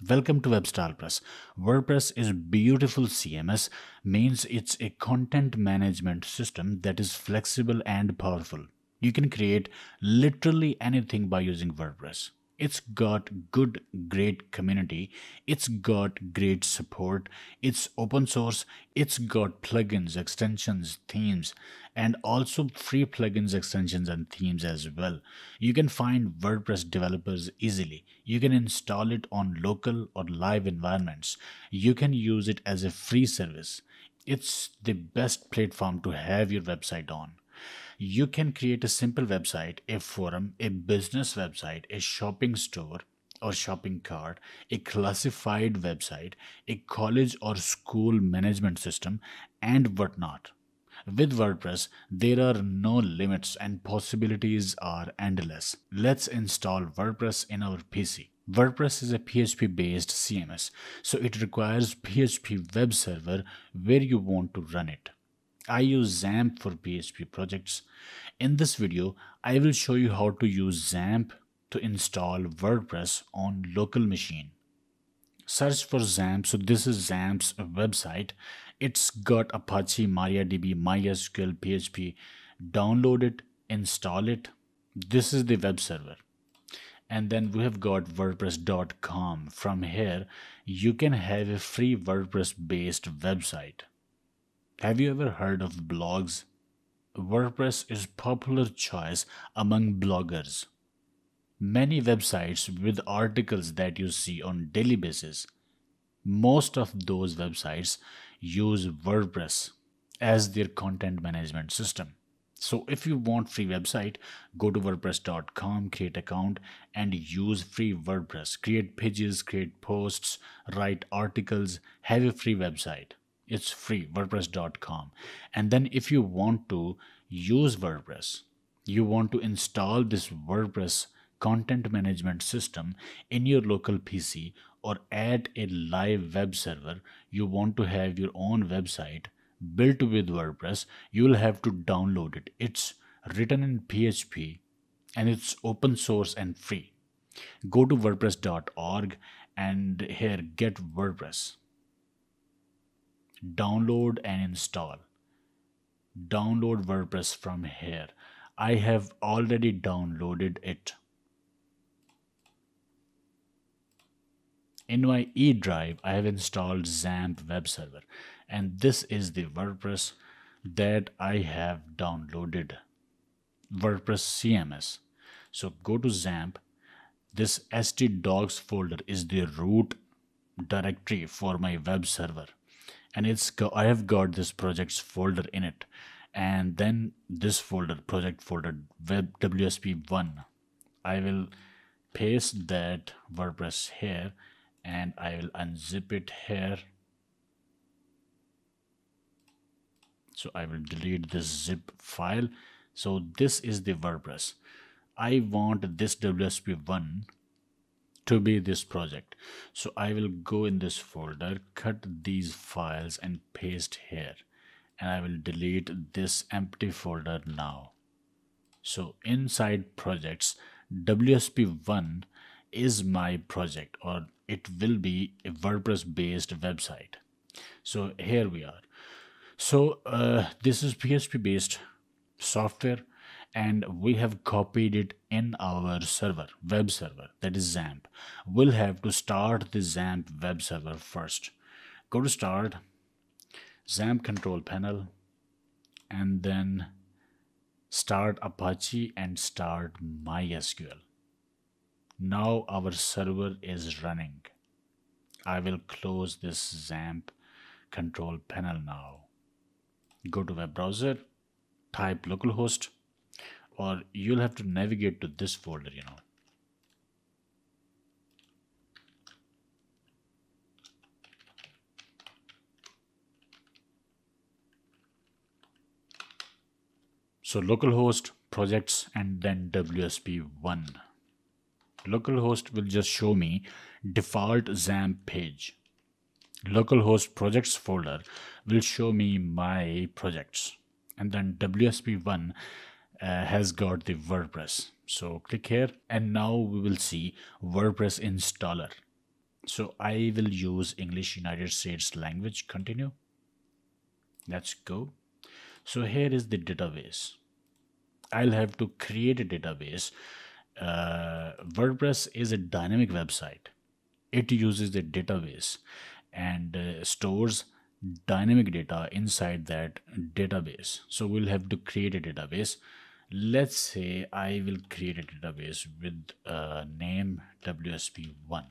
Welcome to WebStarPress. WordPress is beautiful CMS, means it's a content management system that is flexible and powerful. You can create literally anything by using WordPress. It's got great community. It's got great support. It's open source. It's got plugins, extensions, themes, and also free plugins, extensions, and themes as well. You can find WordPress developers easily. You can install it on local or live environments. You can use it as a free service. It's the best platform to have your website on. You can create a simple website, a forum, a business website, a shopping store or shopping cart, a classified website, a college or school management system, and whatnot. With WordPress, there are no limits and possibilities are endless. Let's install WordPress in our PC. WordPress is a PHP based CMS, so it requires PHP web server where you want to run it. I use XAMPP for PHP projects. In this video, I will show you how to use XAMPP to install WordPress on local machine. Search for XAMPP. So this is XAMPP's website. It's got Apache, MariaDB, MySQL, PHP. Download it, install it. This is the web server. And then we have got WordPress.com. From here, you can have a free WordPress based website. Have you ever heard of blogs? WordPress is popular choice among bloggers. Many websites with articles that you see on daily basis, most of those websites use WordPress as their content management system. So if you want free website, go to wordpress.com, create account and use free WordPress. Create pages, create posts, write articles, have a free website. It's free, wordpress.com. And then if you want to use WordPress, you want to install this WordPress content management system in your local PC or at a live web server, you want to have your own website built with WordPress, you will have to download it. It's written in PHP and it's open source and free. Go to wordpress.org and here get WordPress. Download and install. Download WordPress from here. I have already downloaded it. In my E drive, I have installed XAMPP web server, and this is the WordPress that I have downloaded. WordPress CMS. So go to XAMPP. This htdocs folder is the root directory for my web server. And I have got this projects folder in it, and then this folder, project folder, web WSP1. I will paste that WordPress here and I will unzip it here. So I will delete this zip file. So this is the WordPress. I want this WSP1 to be this project. So I will go in this folder, cut these files and paste here. And I will delete this empty folder now. So inside projects, WSP1 is my project, or it will be a WordPress based website. So here we are. So this is PHP based software and we have copied it in our server, web server, that is XAMPP. We'll have to start the XAMPP web server first. Go to start, XAMPP control panel, and then start Apache and start MySQL. Now our server is running. I will close this XAMPP control panel now. Go to web browser, type localhost, or you'll have to navigate to this folder, So localhost, projects, and then WSP1. Localhost will just show me default XAMPP page. Localhost projects folder will show me my projects. And then WSP1 has got the WordPress. So click here and now we will see WordPress installer. So I will use English United States language. Continue. Let's go. So here is the database. I'll have to create a database. WordPress is a dynamic website. It uses a database and stores dynamic data inside that database. So we'll have to create a database. Let's say I will create a database with name WSP1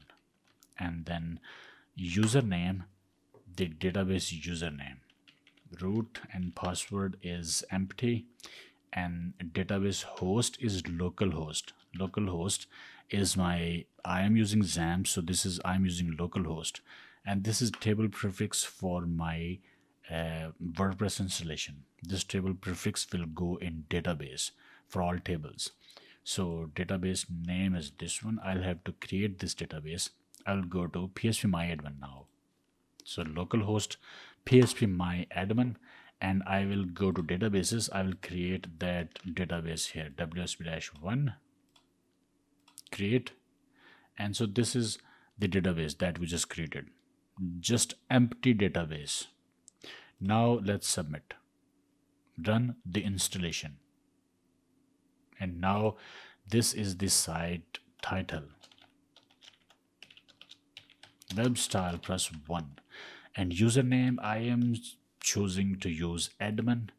and then username, the database username. Root and password is empty, and database host is localhost. Localhost is my, I am using XAMPP, so this is, I'm using localhost, and this is table prefix for my WordPress installation. This table prefix will go in database for all tables. So database name is this one. I'll have to create this database. I'll go to phpMyAdmin now. So localhost phpMyAdmin, and I will go to databases. I will create that database here, WSP-1, create. And so this is the database that we just created, just empty database. Now let's submit, run the installation. And now this is the site title, web style plus 1, and username I am choosing to use admin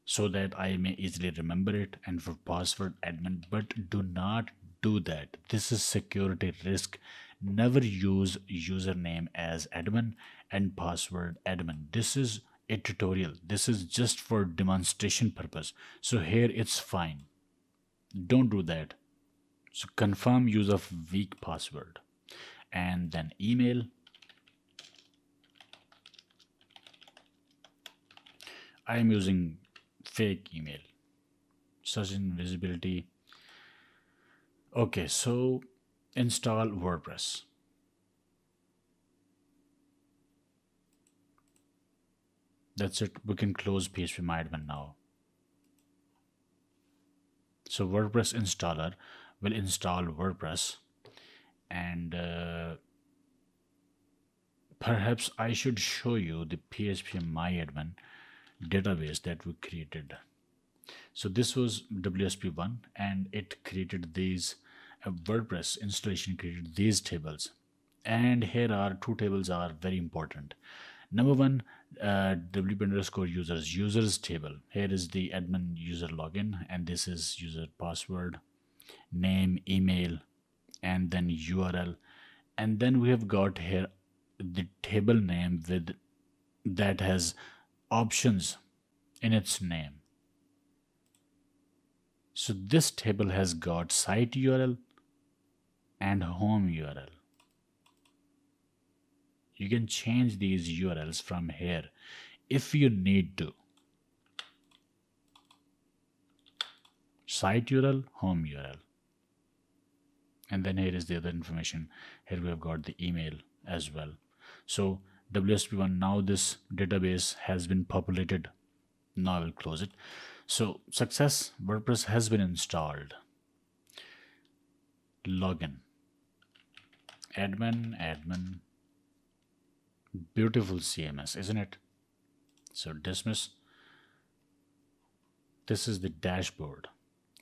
so that I may easily remember it, and for password admin. But do not do that. This is security risk. Never use username as admin and password admin. This is a tutorial. This is just for demonstration purpose. So here it's fine. Don't do that. So confirm use of weak password, and then email. I am using fake email. Search invisibility. Okay, so install WordPress. That's it. We can close phpMyAdmin now. So WordPress installer will install WordPress, and perhaps I should show you the phpMyAdmin database that we created. So this was WSP1, and it created these WordPress installation created these tables, and here are two tables are very important. Number one, WP underscore users table. Here is the admin user login, and this is user password, name, email, and then URL. And then we have got here the table name with that has options in its name. So this table has got site URL and home URL. You can change these URLs from here if you need to. Site URL, home URL. And then here is the other information. Here we have got the email as well. So WSP1, now this database has been populated. Now I will close it. So success, WordPress has been installed. Login. Admin. Beautiful CMS, isn't it? So dismiss. This is the dashboard,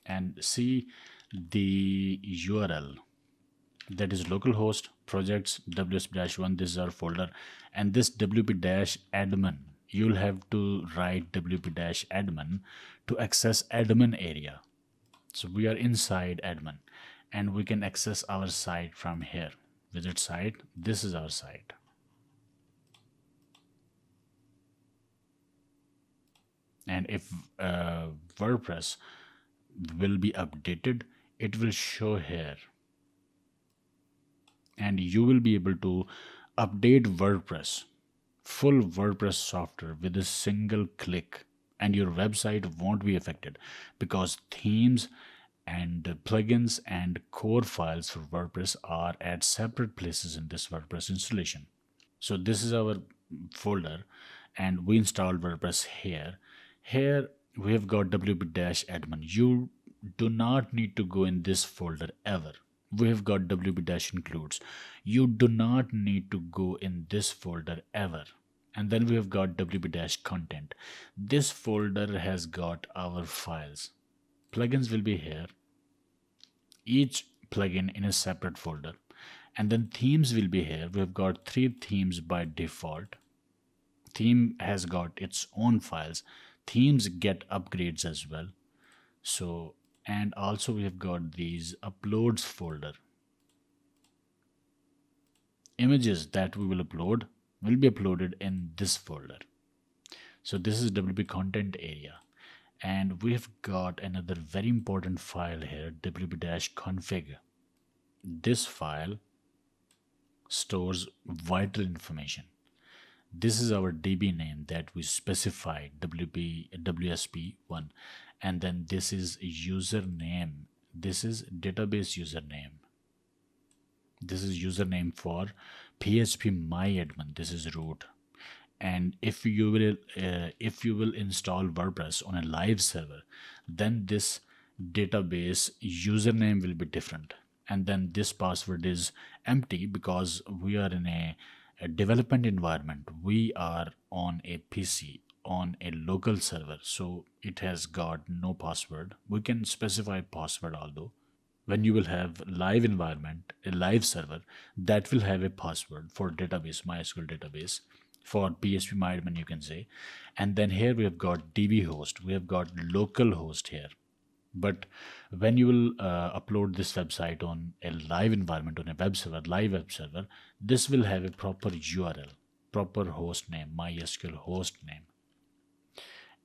and see the URL that is localhost projects WSP-1. This is our folder, and this WP-admin, you'll have to write WP-admin to access admin area. So we are inside admin, and we can access our site from here. Visit site. This is our site. And if WordPress will be updated, it will show here, and you will be able to update WordPress, full WordPress software with a single click, and your website won't be affected because themes and plugins and core files for WordPress are at separate places in this WordPress installation. So this is our folder, and we installed WordPress here. Here we have got WP-admin. You do not need to go in this folder ever. we have got wp-includes. You do not need to go in this folder ever. And then we have got wp-content. This folder has got our files. Plugins will be here, each plugin in a separate folder. And then themes will be here. We've got 3 themes by default. Theme has got its own files. Themes get upgrades as well. So, and also we have got these uploads folder. Images that we will upload will be uploaded in this folder. So this is WP content area. And we've got another very important file here, wp-config. This file stores vital information. This is our DB name that we specified, WSP1. And then this is username. This is database username. This is username for PHP myadmin. This is root. And if you will install WordPress on a live server, then this database username will be different. And then this password is empty because we are in a development environment. We are on a PC on a local server, so it has got no password. We can specify password, although when you will have live environment, a live server, that will have a password for database, MySQL database, for PHP myadmin you can say. And then here we have got DB host, we have got local host here. But when you will upload this website on a live environment, on a web server, live web server, this will have a proper URL, proper host name, MySQL host name.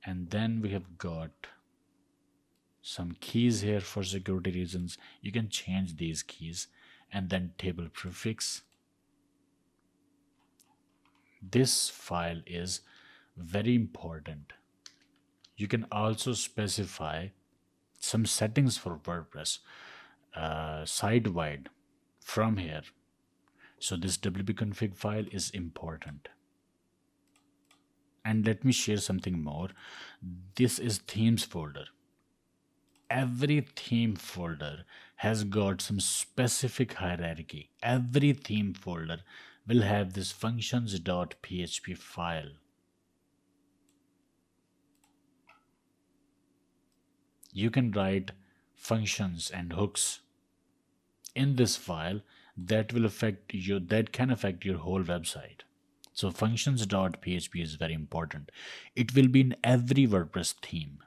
And then we have got some keys here for security reasons. You can change these keys. And then table prefix. This file is very important. You can also specify some settings for WordPress site-wide from here. So this wp-config file is important. And let me share something more. This is themes folder. Every theme folder has got some specific hierarchy. Every theme folder will have this functions.php file. You can write functions and hooks in this file that will affect you, that can affect your whole website. So functions.php is very important. It will be in every WordPress theme.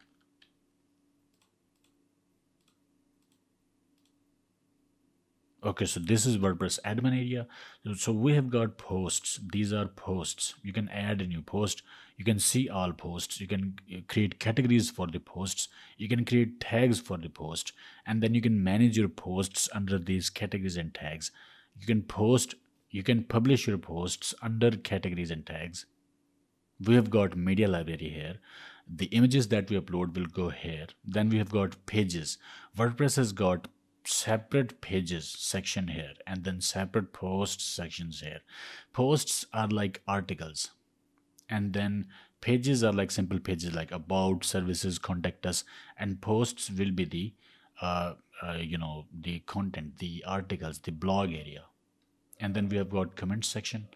Okay, so this is WordPress admin area. So we have got posts. These are posts. You can add a new post. You can see all posts. You can create categories for the posts. You can create tags for the post. And then you can manage your posts under these categories and tags. You can publish your posts under categories and tags. We have got media library here. The images that we upload will go here. Then we have got pages. WordPress has got separate pages section here and then separate posts sections here. Posts are like articles, and then pages are like simple pages like about, services, contact us, and posts will be the the content, the articles, the blog area. And then we have got comment section.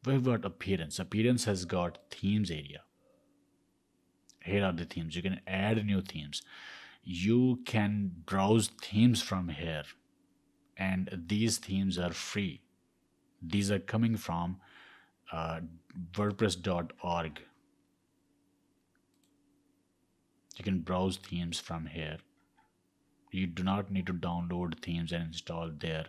We've got appearance. Appearance has got themes area. Here are the themes. You can add new themes. You can browse themes from here, and these themes are free. These are coming from wordpress.org. You can browse themes from here. You do not need to download themes and install there.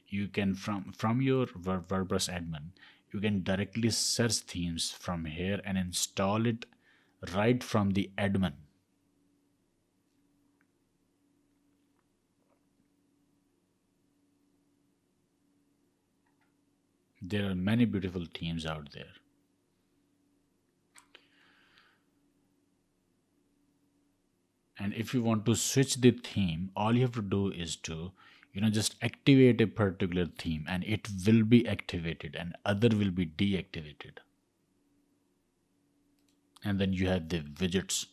You can from your WordPress admin, you can directly search themes from here and install it right from the admin. There are many beautiful themes out there. And if you want to switch the theme, all you have to do is to just activate a particular theme, and it will be activated and other will be deactivated. And then you have the widgets.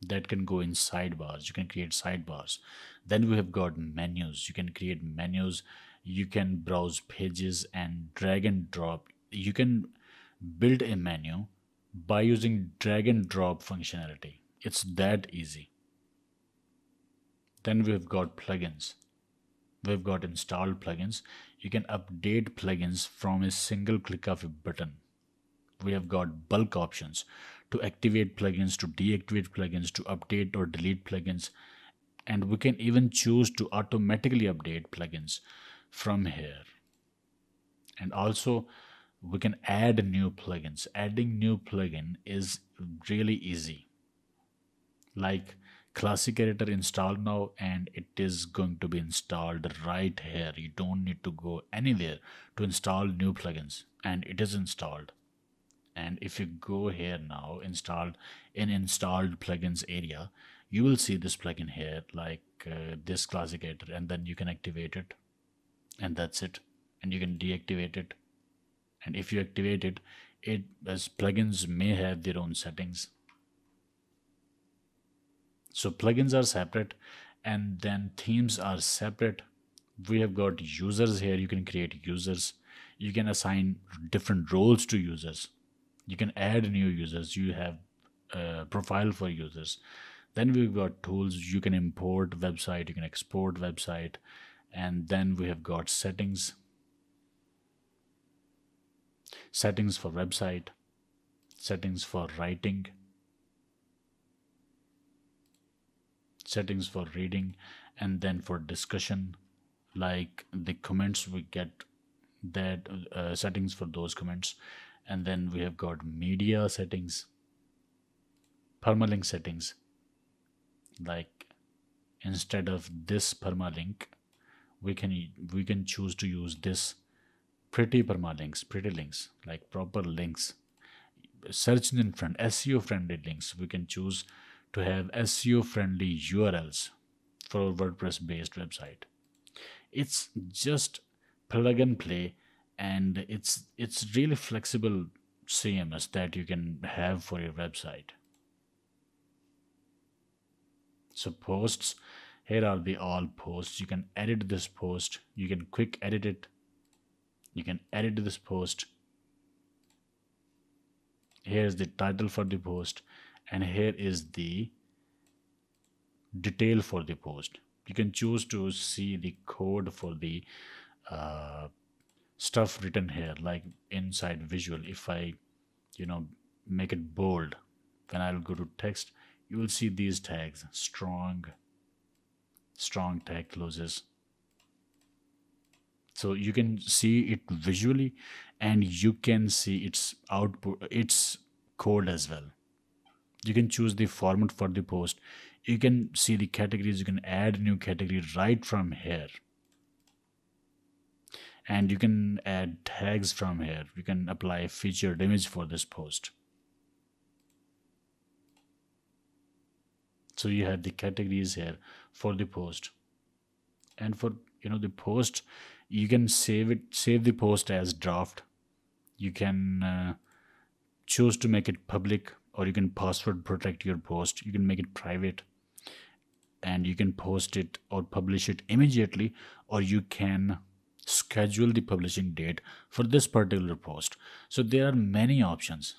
that can go in sidebars. You can create sidebars. Then we have got menus. You can create menus. You can browse pages and drag and drop. You can build a menu by using drag and drop functionality. It's that easy. Then we've got plugins. We've got installed plugins. You can update plugins from a single click of a button. We have got bulk options to activate plugins, to deactivate plugins, to update or delete plugins. And we can even choose to automatically update plugins from here. And also we can add new plugins. Adding new plugin is really easy. Like Classic Editor install now, and it is going to be installed right here. You don't need to go anywhere to install new plugins, and it is installed. And if you go here now, installed plugins area, you will see this plugin here, like this Classic Editor, and then you can activate it, and that's it. And you can deactivate it, and if you activate it, as plugins may have their own settings. So plugins are separate, and then themes are separate. We have got users here. You can create users. You can assign different roles to users. You can add new users. You have a profile for users. Then we've got tools. You can import website. You can export website. And then we have got settings. Settings for website. Settings for writing. Settings for reading, and then for discussion, like the comments we get, that settings for those comments. And then we have got media settings, permalink settings, like instead of this permalink, we can choose to use this pretty permalinks, pretty links, like proper links, search engine friend, SEO friendly links. We can choose to have SEO friendly URLs for a WordPress based website. It's just plug and play, and it's really flexible CMS that you can have for your website. So posts, here are the all posts. You can edit this post. You can quick edit it. You can edit this post. Here's the title for the post, and here is the detail for the post. You can choose to see the code for the stuff written here, like inside visual. If I make it bold, when I'll go to text, you will see these tags: strong tag closes. So you can see it visually, and you can see its output, its code as well. You can choose the format for the post. You can see the categories. You can add new category right from here, and you can add tags from here. You can apply a featured image for this post. So you have the categories here for the post, and for the post, you can save the post as draft. You can choose to make it public, or you can password protect your post. You can make it private, and you can post it or publish it immediately, or you can schedule the publishing date for this particular post. So there are many options.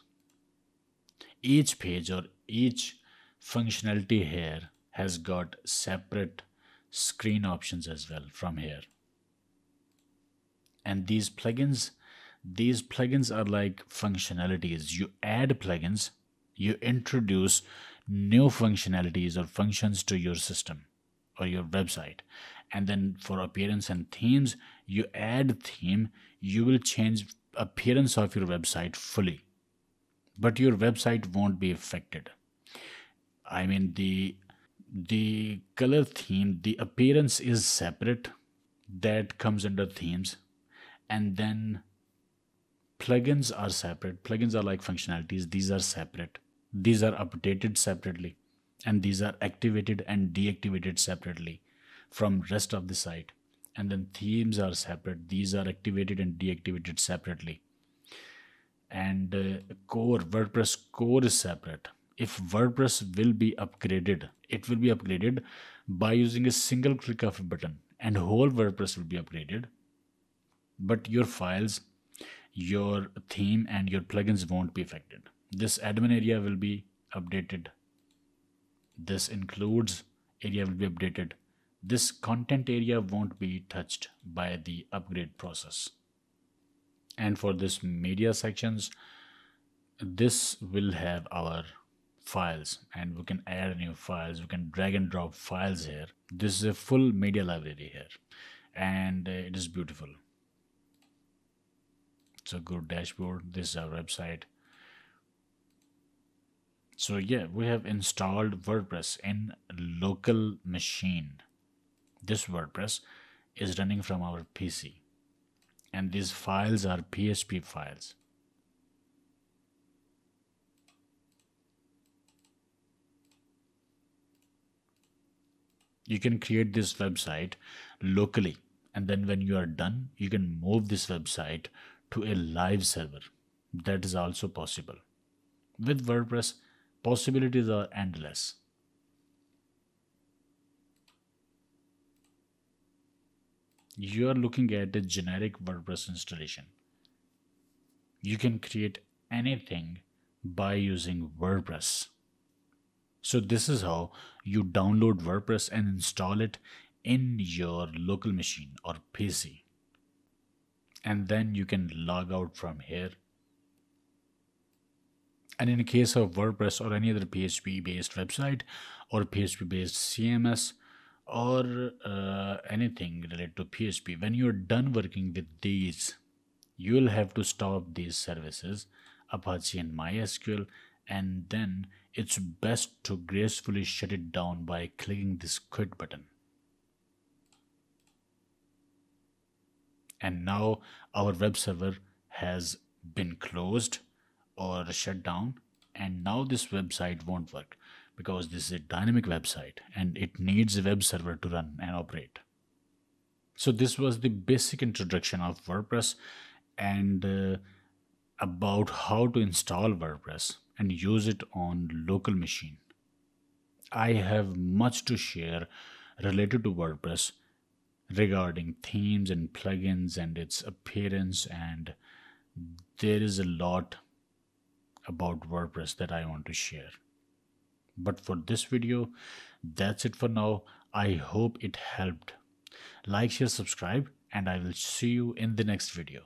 Each page or each functionality here has got separate screen options as well from here. And these plugins are like functionalities. You add plugins, you introduce new functionalities or functions to your system or your website. And then for appearance and themes, you add theme. You will change appearance of your website fully, but your website won't be affected. I mean, the color theme, the appearance is separate. That comes under themes. And then plugins are separate. Plugins are like functionalities. These are separate. These are updated separately, and these are activated and deactivated separately from rest of the site. And then themes are separate. These are activated and deactivated separately. And core, WordPress core is separate. if WordPress will be upgraded, it will be upgraded by using a single click of a button, and whole WordPress will be upgraded. But your files, your theme, and your plugins won't be affected. This admin area will be updated. This includes area will be updated. This content area won't be touched by the upgrade process. And for this media sections, this will have our files, and we can add new files. We can drag and drop files here. This is a full media library here, and it is beautiful. It's a good dashboard. This is our website. So yeah, we have installed WordPress in local machine. This WordPress is running from our PC, and these files are PHP files. You can create this website locally, and then when you are done, you can move this website to a live server. That is also possible. With WordPress, possibilities are endless. You are looking at a generic WordPress installation. You can create anything by using WordPress. So this is how you download WordPress and install it in your local machine or PC. And then you can log out from here. And in case of WordPress or any other PHP based website or PHP based CMS or anything related to PHP, when you're done working with these, you will have to stop these services, Apache and MySQL, and then it's best to gracefully shut it down by clicking this quit button. And now our web server has been closed or shut down, and now this website won't work because this is a dynamic website and it needs a web server to run and operate. So this was the basic introduction of WordPress and about how to install WordPress and use it on local machine. I have much to share related to WordPress regarding themes and plugins and its appearance, and there is a lot about WordPress that I want to share. But for this video, that's it for now. I hope it helped. Like, share, subscribe, and I will see you in the next video.